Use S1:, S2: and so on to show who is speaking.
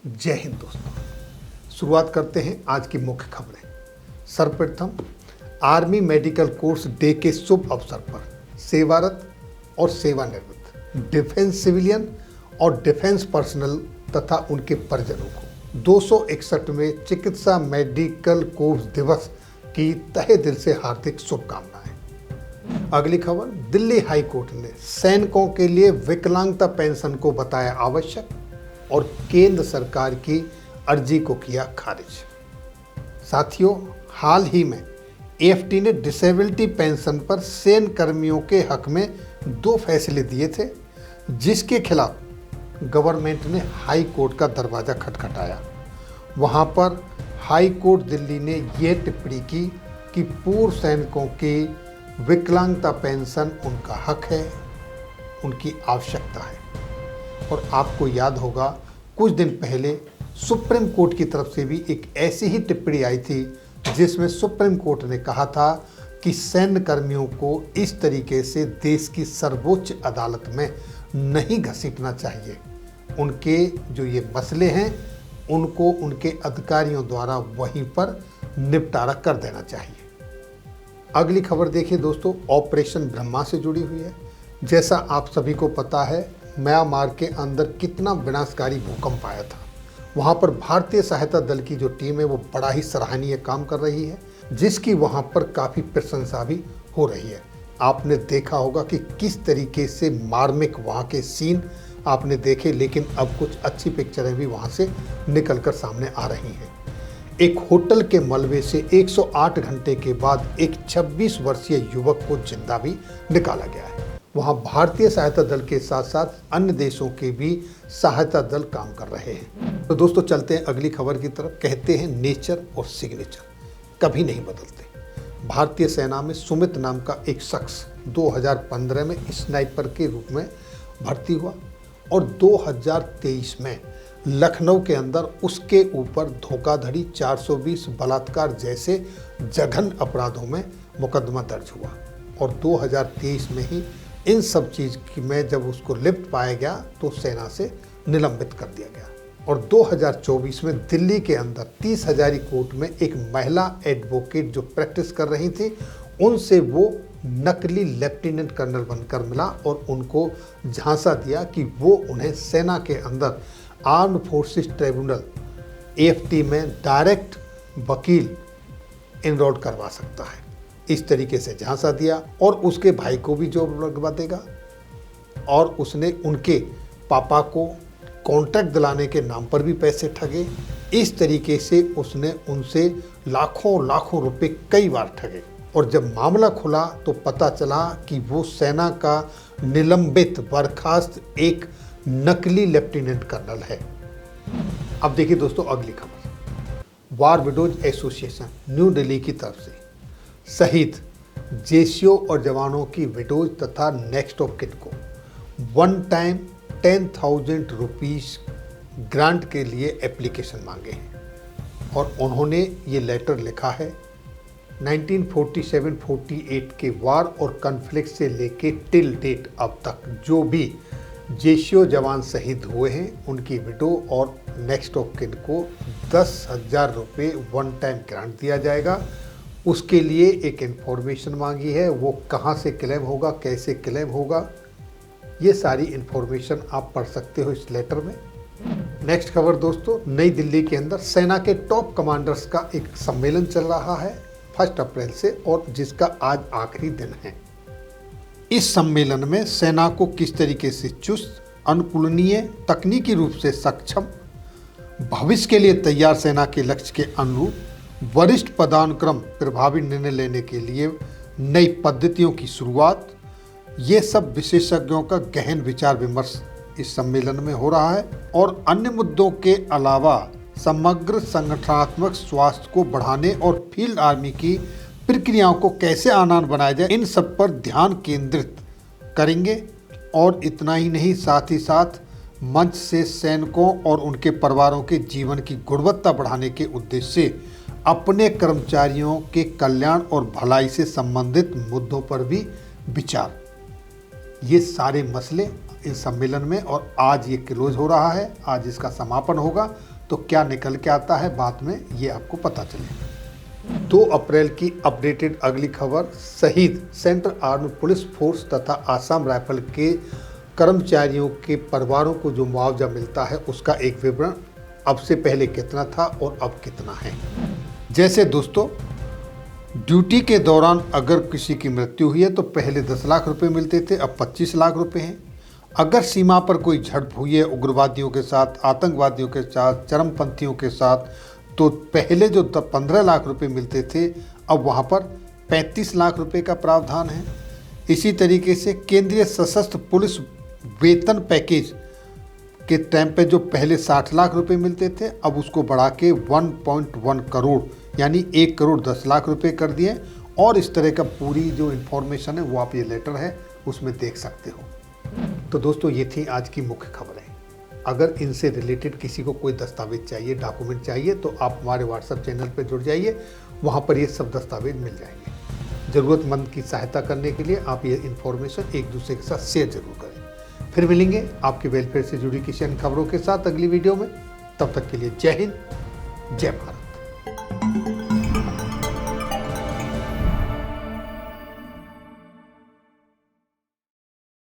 S1: जय हिंद दोस्तों। शुरुआत करते हैं आज की मुख्य खबरें। सर्वप्रथम आर्मी मेडिकल कोर्स डे के शुभ अवसर पर सेवारत और सेवानिवृत्त डिफेंस सिविलियन और डिफेंस पर्सनल तथा उनके परिजनों को 261वें चिकित्सा मेडिकल कोर्स दिवस की तहे दिल से हार्दिक शुभकामनाएं। अगली खबर, दिल्ली हाई कोर्ट ने सैनिकों के लिए विकलांगता पेंशन को बताया आवश्यक और केंद्र सरकार की अर्जी को किया खारिज। साथियों, हाल ही में एएफटी ने डिसेबिलिटी पेंशन पर सैन्य कर्मियों के हक में 2 फैसले दिए थे, जिसके खिलाफ गवर्नमेंट ने हाई कोर्ट का दरवाजा खटखटाया। वहां पर हाई कोर्ट दिल्ली ने यह टिप्पणी की कि पूर्व सैनिकों की विकलांगता पेंशन उनका हक है, उनकी आवश्यकता है। और आपको याद होगा, कुछ दिन पहले सुप्रीम कोर्ट की तरफ से भी एक ऐसी ही टिप्पणी आई थी, जिसमें सुप्रीम कोर्ट ने कहा था कि सैन्य कर्मियों को इस तरीके से देश की सर्वोच्च अदालत में नहीं घसीटना चाहिए। उनके जो ये मसले हैं, उनको उनके अधिकारियों द्वारा वहीं पर निपटारा कर देना चाहिए। अगली खबर देखिए दोस्तों, ऑपरेशन ब्रह्मा से जुड़ी हुई है। जैसा आप सभी को पता है, म्यांमार के अंदर कितना विनाशकारी भूकंप आया था। वहां पर भारतीय सहायता दल की जो टीम है वो बड़ा ही सराहनीय काम कर रही है, जिसकी वहां पर काफ़ी प्रशंसा भी हो रही है। आपने देखा होगा कि किस तरीके से मार्मिक वहां के सीन आपने देखे, लेकिन अब कुछ अच्छी पिक्चरें भी वहां से निकलकर सामने आ रही हैं। एक होटल के मलबे से 108 घंटे के बाद एक 26 वर्षीय युवक को जिंदा भी निकाला गया है। वहाँ भारतीय सहायता दल के साथ साथ अन्य देशों के भी सहायता दल काम कर रहे हैं। तो दोस्तों, चलते हैं अगली खबर की तरफ। कहते हैं नेचर और सिग्नेचर कभी नहीं बदलते। भारतीय सेना में सुमित नाम का एक शख्स 2015 में स्नाइपर के रूप में भर्ती हुआ और 2023 में लखनऊ के अंदर उसके ऊपर धोखाधड़ी, 420 बलात्कार जैसे जघन्य अपराधों में मुकदमा दर्ज हुआ। और 2023 में ही इन सब चीज़ की में जब उसको लिप्त पाया गया तो सेना से निलंबित कर दिया गया। और 2024 में दिल्ली के अंदर 30 हजारी कोर्ट में एक महिला एडवोकेट जो प्रैक्टिस कर रही थी, उनसे वो नकली लेफ्टिनेंट कर्नल बनकर मिला और उनको झांसा दिया कि वो उन्हें सेना के अंदर आर्म्ड फोर्सेस ट्रिब्यूनल एएफटी में डायरेक्ट वकील एनरोल करवा सकता है। इस तरीके से झांसा दिया और उसके भाई को भी जॉब लगवा देगा। और उसने उनके पापा को कॉन्ट्रैक्ट दिलाने के नाम पर भी पैसे ठगे। इस तरीके से उसने उनसे लाखों लाखों रुपए कई बार ठगे। और जब मामला खुला तो पता चला कि वो सेना का निलंबित बर्खास्त एक नकली लेफ्टिनेंट कर्नल है। अब देखिए दोस्तों अगली खबर, वार विडोज एसोसिएशन न्यू दिल्ली की तरफ से शहीद जेसीओ और जवानों की विडोज तथा नेक्स्ट ऑफ किन को 1 टाइम 10,000 रुपीज़ ग्रांट के लिए एप्लीकेशन मांगे हैं। और उन्होंने ये लेटर लिखा है 1947-48 के वार और कन्फ्लिक्ट से लेके टिल डेट अब तक जो भी जेसीओ जवान शहीद हुए हैं, उनकी विडो और नेक्स्ट ऑफ किन को 10,000 रुपये 1 टाइम ग्रांट दिया जाएगा। उसके लिए एक इन्फॉर्मेशन मांगी है, वो कहाँ से क्लेम होगा, कैसे क्लेम होगा, ये सारी इन्फॉर्मेशन आप पढ़ सकते हो इस लेटर में। नेक्स्ट खबर दोस्तों, नई दिल्ली के अंदर सेना के टॉप कमांडर्स का एक सम्मेलन चल रहा है 1 अप्रैल से, और जिसका आज आखिरी दिन है। इस सम्मेलन में सेना को किस तरीके से चुस्त, अनुकूलनीय, तकनीकी रूप से सक्षम, भविष्य के लिए तैयार सेना के लक्ष्य के अनुरूप वरिष्ठ पदानुक्रम, प्रभावी निर्णय लेने के लिए नई पद्धतियों की शुरुआत, ये सब विशेषज्ञों का गहन विचार विमर्श इस सम्मेलन में हो रहा है। और अन्य मुद्दों के अलावा समग्र संगठनात्मक स्वास्थ्य को बढ़ाने और फील्ड आर्मी की प्रक्रियाओं को कैसे आसान बनाया जाए, इन सब पर ध्यान केंद्रित करेंगे। और इतना ही नहीं, साथ ही साथ मंच से सैनिकों और उनके परिवारों के जीवन की गुणवत्ता बढ़ाने के उद्देश्य से अपने कर्मचारियों के कल्याण और भलाई से संबंधित मुद्दों पर भी विचार, ये सारे मसले इस सम्मेलन में। और आज ये क्लोज हो रहा है, आज इसका समापन होगा। तो क्या निकल के आता है बाद में ये आपको पता चलेगा। 2 अप्रैल की अपडेटेड अगली खबर, शहीद सेंट्रल आर्म्ड पुलिस फोर्स तथा आसाम राइफल के कर्मचारियों के परिवारों को जो मुआवजा मिलता है उसका एक विवरण, अब से पहले कितना था और अब कितना है। जैसे दोस्तों, ड्यूटी के दौरान अगर किसी की मृत्यु हुई है तो पहले 10 लाख रुपए मिलते थे, अब 25 लाख रुपए हैं। अगर सीमा पर कोई झड़प हुई है उग्रवादियों के साथ, आतंकवादियों के साथ, चरमपंथियों के साथ, तो पहले जो 15 लाख रुपए मिलते थे अब वहाँ पर 35 लाख रुपए का प्रावधान है। इसी तरीके से केंद्रीय सशस्त्र पुलिस वेतन पैकेज के टाइम पे जो पहले 60 लाख रुपए मिलते थे अब उसको बढ़ा के 1.1 करोड़ यानी 1 करोड़ 10 लाख रुपए कर दिए। और इस तरह का पूरी जो इन्फॉर्मेशन है वो आप ये लेटर है उसमें देख सकते हो। तो दोस्तों, ये थी आज की मुख्य खबरें। अगर इनसे रिलेटेड किसी को कोई दस्तावेज चाहिए, डॉक्यूमेंट चाहिए, तो आप हमारे व्हाट्सएप चैनल पर जुड़ जाइए, वहाँ पर ये सब दस्तावेज मिल जाएंगे। ज़रूरतमंद की सहायता करने के लिए आप ये इन्फॉर्मेशन एक दूसरे के साथ शेयर जरूर करें। फिर मिलेंगे आपके वेलफेयर से जुड़ी किसी अन्य खबरों के साथ अगली वीडियो में। तब तक के लिए जय हिंद, जय भारत।